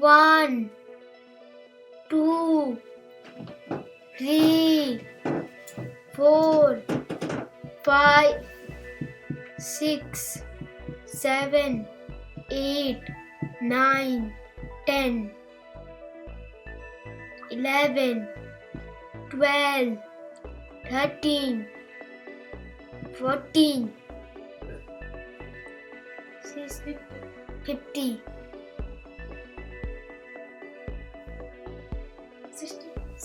1, 2, 3, 4, 5, 6, 7, 8, 9, 10, 11, 12, 13, 14, 50,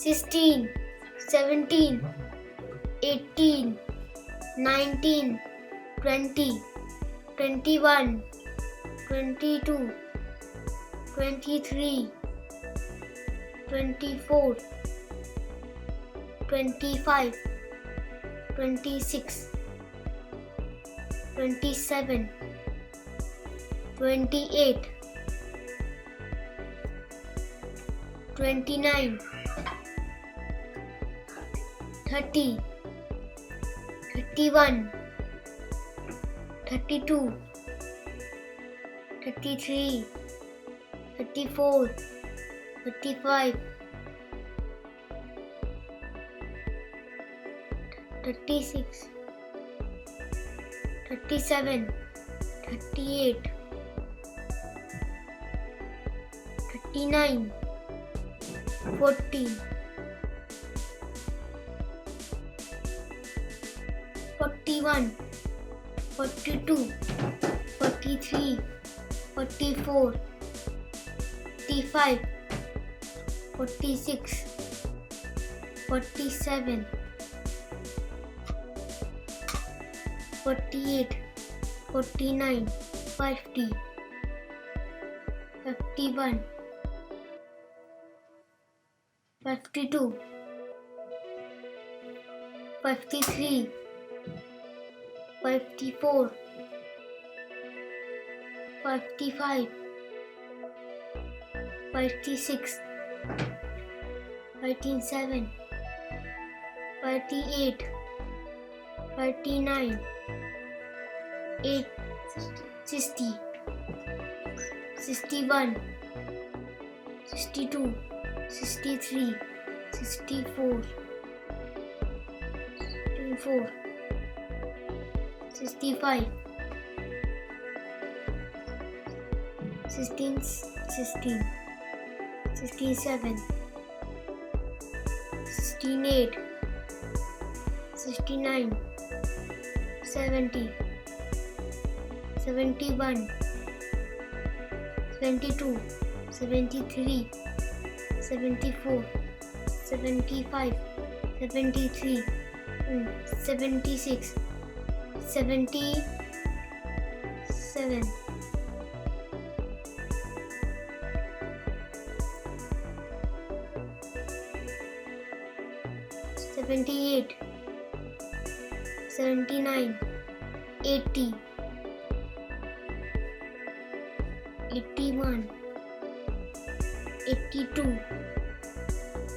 16, 17, 18, 19, 20, 21, 22, 23, 24, 25, 26, 27, 28, 29, 30, 31, 32, 33, 34, 35, 36, 37, 38, 39, 40, 41, 42, 43, 44, 45, 46, 47, 48, 49, 50, 51, 52, 53, 54, 55, 56, 57, 58, 59, 60, 61, 62, 63, 64, 64, 65, 16, 16, 67, 68, 69, 70, 71, 72, 73, 74, 75, 73, 76, 77, 78, 79, 80, 81, 82,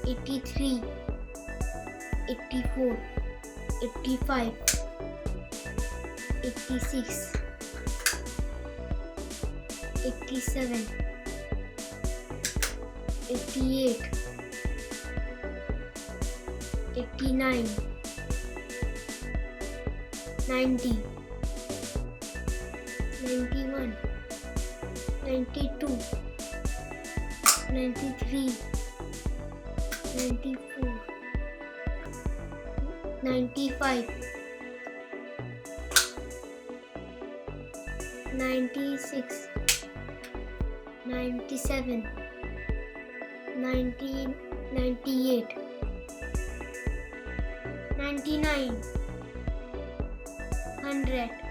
83, 84, 85, 86, 87, 88, 89, 90, 91, 92, 93, 94, 95, 96, 97, 98, 99, 100,